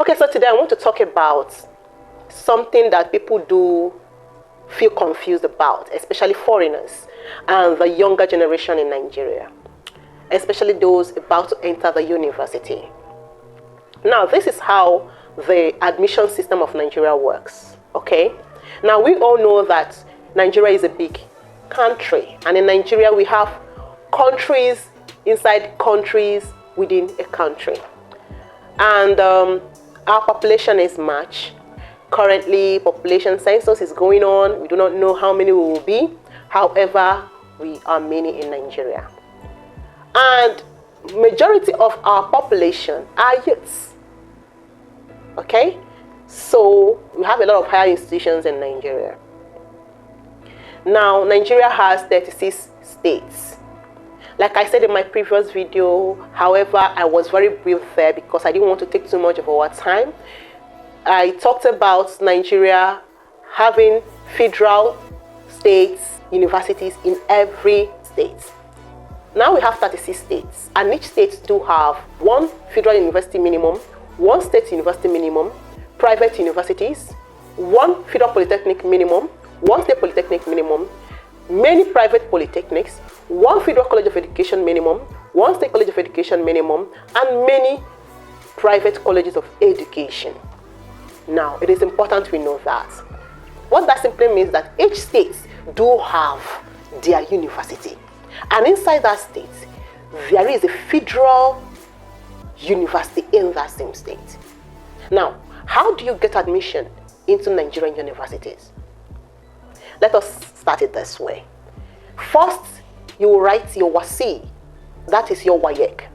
Okay, so today I want to talk about something that people do feel confused about, especially foreigners and the younger generation in Nigeria, especially those about to enter the university. Now, this is how the admission system of Nigeria works, okay? Now, we all know that Nigeria is a big country, and in Nigeria we have countries inside countries within a country. And our population is much. Currently, population census is going on. We do not know how many we will be. However, we are many in Nigeria. And majority of our population are youths. Okay? So, we have a lot of higher institutions in Nigeria. Now, Nigeria has 36 states. Like I said in my previous video, however, I was very brief there because I didn't want to take too much of our time. I talked about Nigeria having federal states, universities in every state. Now we have 36 states, and each state do have one federal university minimum, one state university minimum, private universities, one federal polytechnic minimum, one state polytechnic minimum, many private polytechnics, one federal college of education minimum, one state college of education minimum, and many private colleges of education. Now, it is important we know that. What that simply means that each state do have their university. And inside that state, there is a federal university in that same state. Now, how do you get admission into Nigerian universities? Let us start it this way. First, you will write your WASI, that is your WAEC.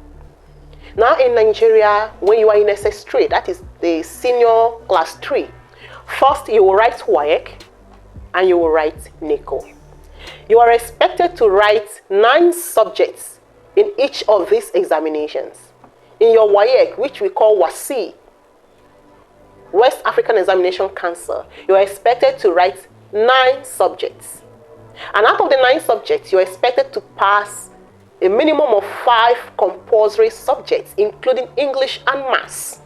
Now in Nigeria, when you are in SS3, that is the senior class 3, first you will write WAEC and you will write NECO. You are expected to write 9 subjects in each of these examinations. In your WAEC, which we call WASI, West African Examination Council, you are expected to write 9 subjects. And out of the 9 subjects, you are expected to pass a minimum of 5 compulsory subjects, including English and Maths.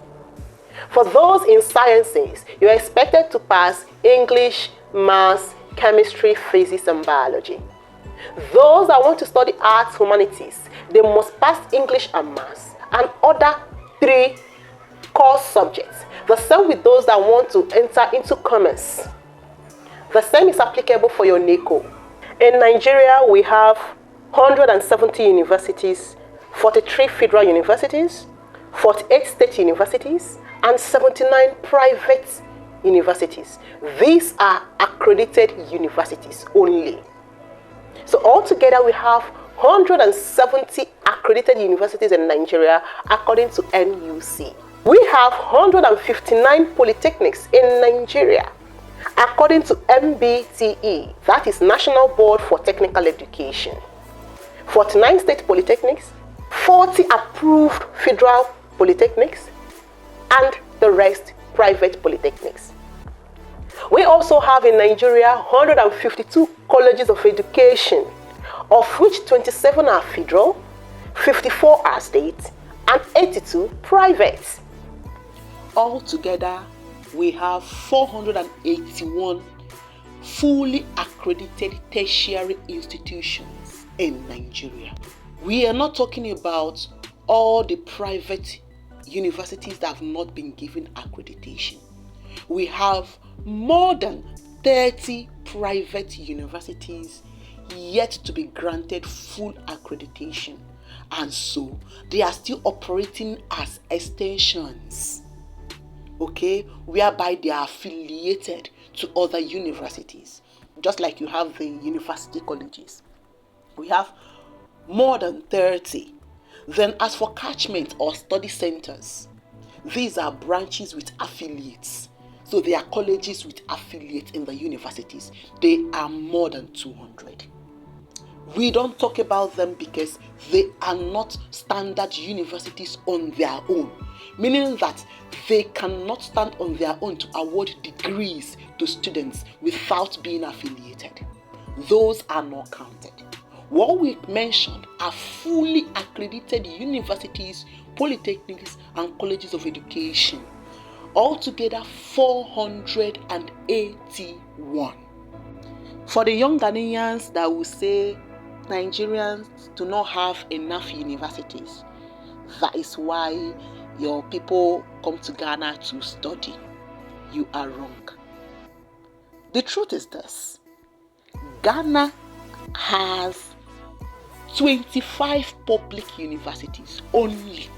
For those in sciences, you are expected to pass English, Maths, Chemistry, Physics, and Biology. Those that want to study arts, humanities, they must pass English and Maths and other 3 core subjects. The same with those that want to enter into commerce. The same is applicable for your NECO. In Nigeria, we have 170 universities, 43 federal universities, 48 state universities, and 79 private universities. These are accredited universities only. So altogether, we have 170 accredited universities in Nigeria according to NUC. We have 159 polytechnics in Nigeria according to MBTE, that is National Board for Technical Education. 49 state polytechnics, 40 approved federal polytechnics, and the rest private polytechnics. We also have in Nigeria 152 colleges of education, of which 27 are federal, 54 are state, and 82 private. Altogether, we have 481 fully accredited tertiary institutions in Nigeria. We are not talking about all the private universities that have not been given accreditation. We have more than 30 private universities yet to be granted full accreditation, and so they are still operating as extensions, okay, whereby they are affiliated to other universities, just like you have the university colleges. We have more than 30. Then as for catchment or study centers, these are branches with affiliates. So they are colleges with affiliates in the universities. They are more than 200. We don't talk about them because they are not standard universities on their own, meaning that they cannot stand on their own to award degrees to students without being affiliated. Those are not counted. What we mentioned are fully accredited universities, polytechnics, and colleges of education. Altogether 481. For the young Ghanaians that will say Nigerians do not have enough universities, that is why your people come to Ghana to study, you are wrong. The truth is this: Ghana has 25 public universities only.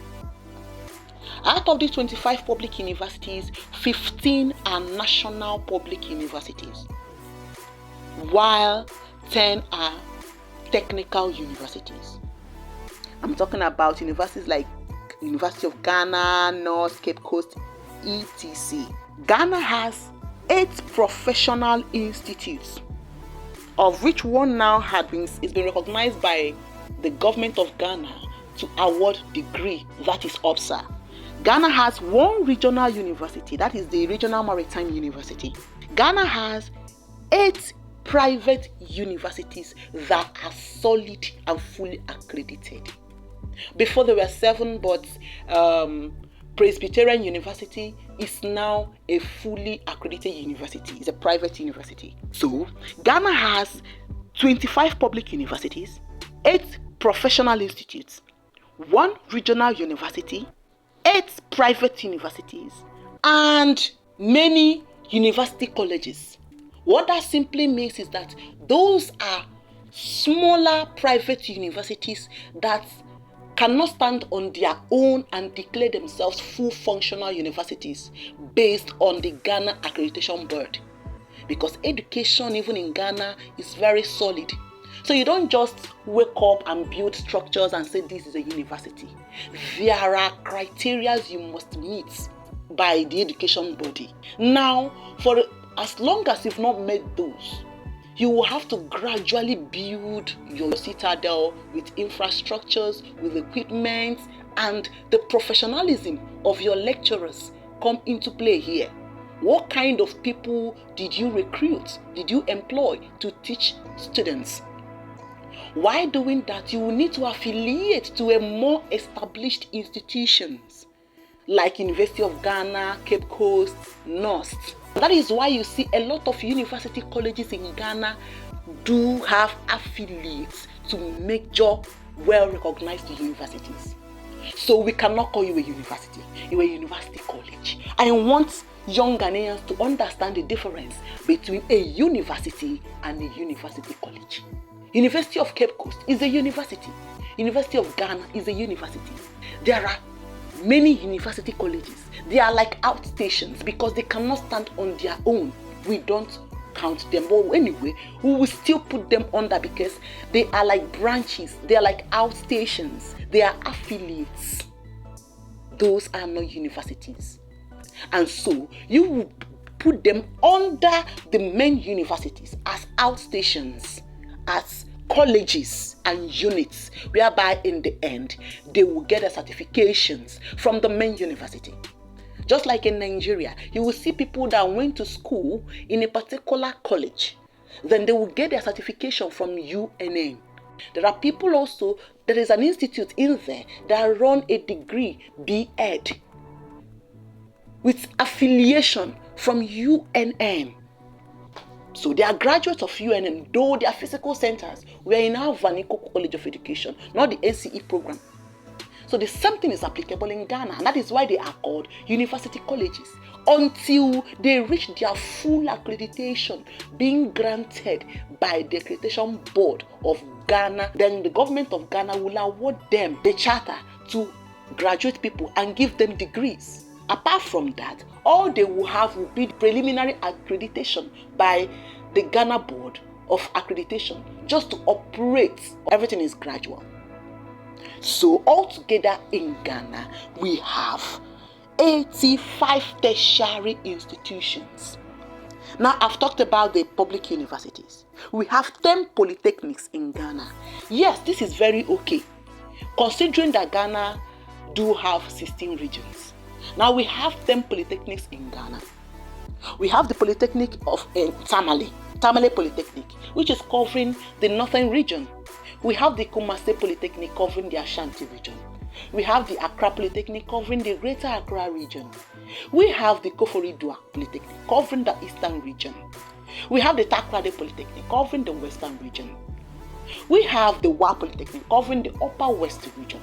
Out of these 25 public universities, 15 are national public universities, while 10 are technical universities. I'm talking about universities like University of Ghana, North, Cape Coast, etc. Ghana has 8 professional institutes, of which one now is been recognized by the government of Ghana to award degree, that is OBSA. Ghana has 1 regional university, that is the Regional Maritime University. Ghana has 8 private universities that are solid and fully accredited. Before there were 7, but Presbyterian University is now a fully accredited university. It's a private university. So Ghana has 25 public universities, 8 professional institutes, 1 regional university, 8 private universities, and many university colleges. What that simply means is that those are smaller private universities that cannot stand on their own and declare themselves full functional universities based on the Ghana Accreditation Board. Because education, even in Ghana, is very solid. So you don't just wake up and build structures and say this is a university. There are criteria you must meet by the education body. Now, for as long as you've not met those, you will have to gradually build your citadel with infrastructures, with equipment, and the professionalism of your lecturers come into play here. What kind of people did you recruit, did you employ to teach students? While doing that, you will need to affiliate to a more established institutions like University of Ghana, Cape Coast, North. That is why you see a lot of university colleges in Ghana do have affiliates to major, well-recognized universities. So we cannot call you a university. You're a university college. I want young Ghanaians to understand the difference between a university and a university college. University of Cape Coast is a university. University of Ghana is a university. There are many university colleges. They are like outstations because they cannot stand on their own. We don't count them, but anyway, we will still put them under because they are like branches. They are like outstations. They are affiliates. Those are not universities. And so you will put them under the main universities as outstations, as colleges and units, whereby in the end they will get their certifications from the main university. Just like in Nigeria, you will see people that went to school in a particular college, then they will get their certification from UNN. There are people also, there is an institute in there that run a degree, B.Ed, with affiliation from UNN. So they are graduates of UNN, though their physical centers were in our Vaniko College of Education, not the NCE program. So the same thing is applicable in Ghana, and that is why they are called university colleges until they reach their full accreditation being granted by the Accreditation Board of Ghana. Then the government of Ghana will award them the charter to graduate people and give them degrees. Apart from that, all they will have will be preliminary accreditation by the Ghana Board of Accreditation just to operate. Everything is gradual. So altogether in Ghana, we have 85 tertiary institutions. Now, I've talked about the public universities. We have 10 polytechnics in Ghana. Yes, this is very okay, considering that Ghana do have 16 regions. Now, we have 10 polytechnics in Ghana. We have the Polytechnic of Tamale Polytechnic, which is covering the northern region. We have the Kumasi Polytechnic covering the Ashanti region. We have the Accra Polytechnic covering the Greater Accra region. We have the Koforidua Polytechnic covering the eastern region. We have the Takoradi Polytechnic covering the western region. We have the Wa Polytechnic covering the upper west region.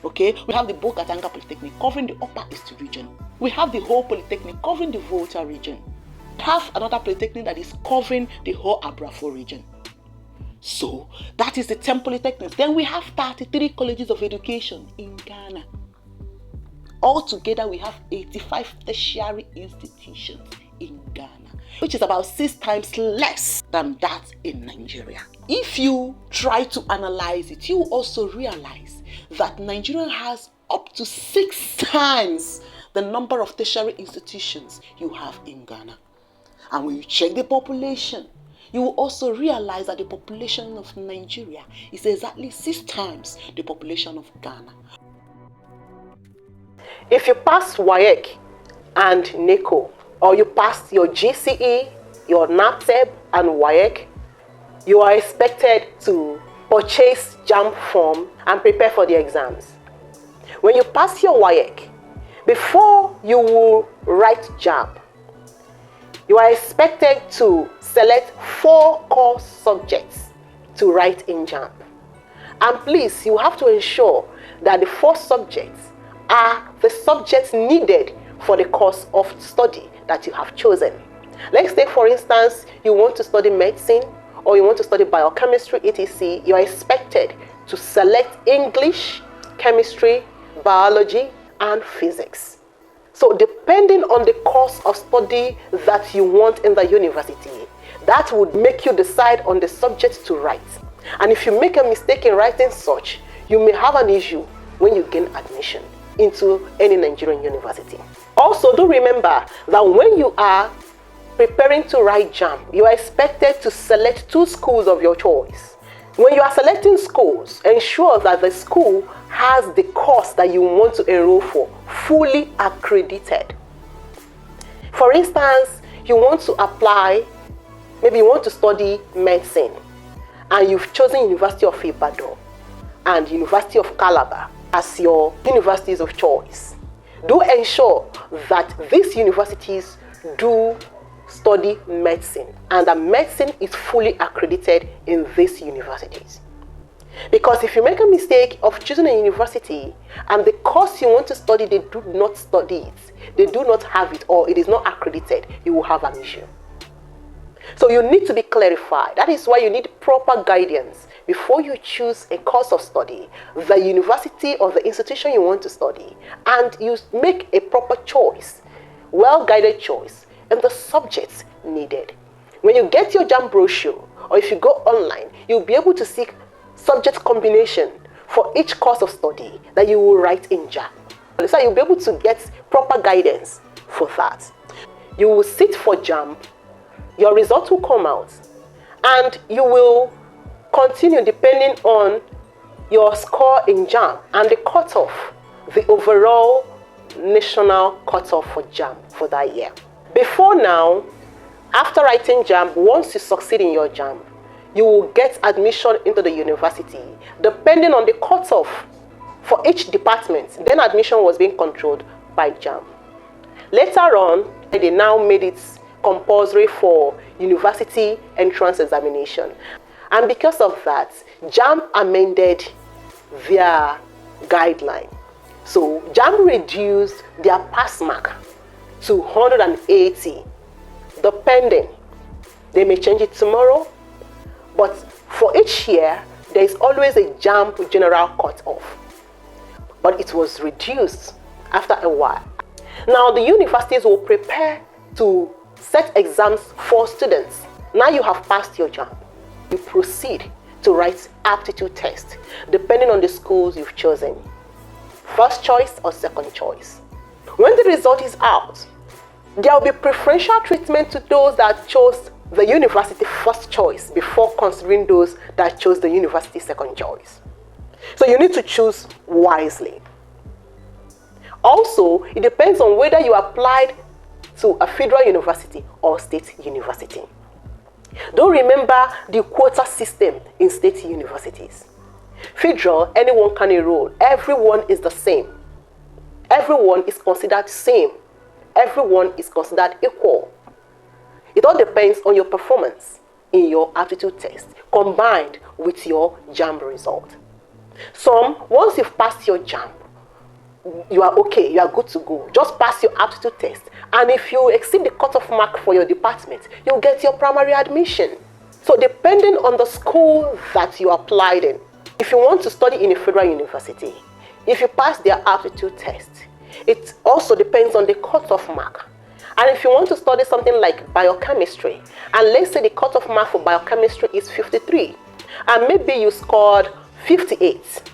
Okay, we have the Bokatanga Polytechnic covering the upper east region. We have the whole Polytechnic covering the Volta region. We have another Polytechnic that is covering the whole Abrafo region. So that is the 10 polytechnics. Then we have 33 colleges of education in Ghana. Altogether, we have 85 tertiary institutions in Ghana, which is about 6 times less than that in Nigeria. If you try to analyze it, you also realize that Nigeria has up to 6 times the number of tertiary institutions you have in Ghana. And when you check the population, you will also realize that the population of Nigeria is exactly 6 times the population of Ghana. If you pass WAEC and NECO, or you pass your GCE, your NAPTEB and WAEC, you are expected to purchase JAMB form and prepare for the exams. When you pass your WAEC, before you will write JAMB, you are expected to select 4 core subjects to write in JAMB. And please, you have to ensure that the 4 subjects are the subjects needed for the course of study that you have chosen. Let's say, for instance, you want to study medicine or you want to study biochemistry, etc. You are expected to select English, chemistry, biology, and physics. So depending on the course of study that you want in the university, that would make you decide on the subject to write. And if you make a mistake in writing such, you may have an issue when you gain admission into any Nigerian university. Also, do remember that when you are preparing to write JAMB, you are expected to select 2 schools of your choice. When you are selecting schools, ensure that the school has the course that you want to enroll for fully accredited. For instance, you want to apply, maybe you want to study medicine, and you've chosen University of Ibadan and University of Calabar as your universities of choice. Do ensure that these universities do study medicine and that medicine is fully accredited in these universities. Because if you make a mistake of choosing a university and the course you want to study, they do not study it, they do not have it, or it is not accredited, you will have an issue. So you need to be clarified. That is why you need proper guidance before you choose a course of study, the university or the institution you want to study, and you make a proper choice, well-guided choice in the subjects needed. When you get your JAMB brochure, or if you go online, you'll be able to seek subject combination for each course of study that you will write in JAMB. So you'll be able to get proper guidance for that. You will sit for JAMB, your results will come out, and you will continue depending on your score in JAMB and the cutoff, the overall national cutoff for JAMB for that year. Before now, after writing JAMB, once you succeed in your JAMB, you will get admission into the university depending on the cutoff for each department. Then admission was being controlled by JAMB. Later on, they now made it compulsory for university entrance examination. And because of that, JAMB amended their guideline. So JAMB reduced their pass mark to 180, depending. They may change it tomorrow, but for each year, there is always a JAMB general cutoff. But it was reduced after a while. Now the universities will prepare to set exams for students. Now you have passed your JAMB. You proceed to write aptitude test, depending on the schools you've chosen. First choice or second choice. When the result is out, there will be preferential treatment to those that chose the university first choice before considering those that chose the university second choice. So you need to choose wisely. Also, it depends on whether you applied to a federal university or state university. Don't remember the quota system in state universities. Federal, anyone can enroll. Everyone is the same. everyone is considered same. Everyone is considered equal. It all depends on your performance in your aptitude test combined with your JAMB result. Some, once you've passed your JAMB, you are okay, you are good to go. Just pass your aptitude test. And if you exceed the cutoff mark for your department, you'll get your primary admission. So depending on the school that you applied in, if you want to study in a federal university, if you pass their aptitude test, it also depends on the cutoff mark. And if you want to study something like biochemistry, and let's say the cutoff mark for biochemistry is 53, and maybe you scored 58,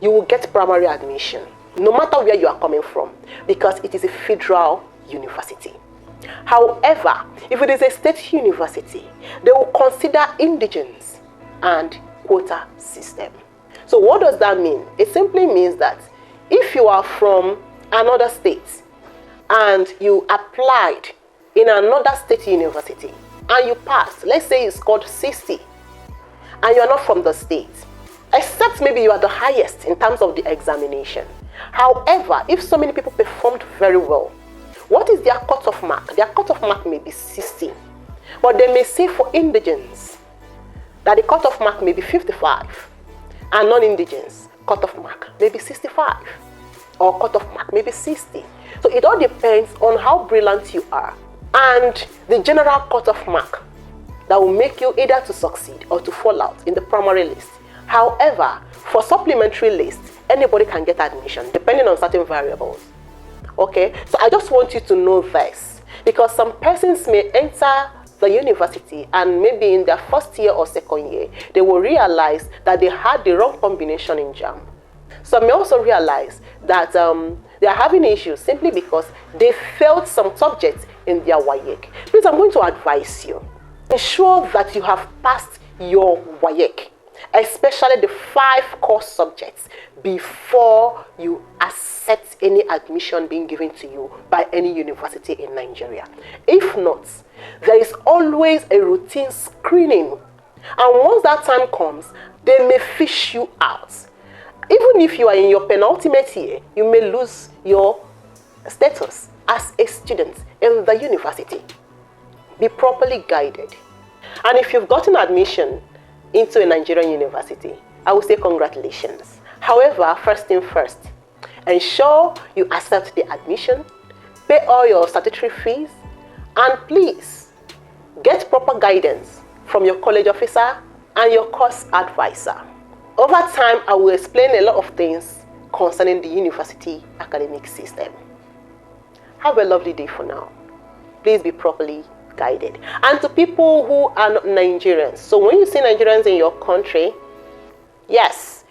you will get primary admission, no matter where you are coming from, because it is a federal university. However, if it is a state university, they will consider indigence and quota system. So what does that mean? It simply means that if you are from another state and you applied in another state university and you passed, let's say you scored 60 and you are not from the state, except maybe you are the highest in terms of the examination. However, if so many people performed very well, what is their cutoff mark? Their cutoff mark may be 60, but they may say for indigents that the cutoff mark may be 55, and non-indigents cutoff mark may be 65, or cutoff mark may be 60. So it all depends on how brilliant you are and the general cutoff mark that will make you either to succeed or to fall out in the primary list. However, for supplementary lists, anybody can get admission depending on certain variables. Okay, so I just want you to know this, because some persons may enter the university and maybe in their first year or second year, they will realize that they had the wrong combination in JAMB. Some may also realize that they are having issues simply because they failed some subjects in their WAEC. Please, I'm going to advise you, ensure that you have passed your WAEC, especially the 5 core subjects, before you accept any admission being given to you by any university in Nigeria. If not, there is always a routine screening, and once that time comes, they may fish you out. Even if you are in your penultimate year, you may lose your status as a student in the university. Be properly guided. And if you've gotten admission into a Nigerian university, I will say congratulations. However, first thing first, ensure you accept the admission, pay all your statutory fees, and please get proper guidance from your college officer and your course advisor. Over time, I will explain a lot of things concerning the university academic system. Have a lovely day for now. Please be properly guided. And to people who are not Nigerians, so when you see Nigerians in your country, yes,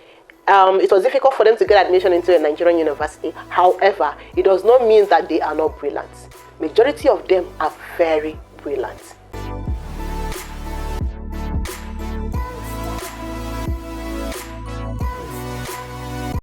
it was difficult for them to get admission into a Nigerian university. However, it does not mean that they are not brilliant. Majority of them are very brilliant.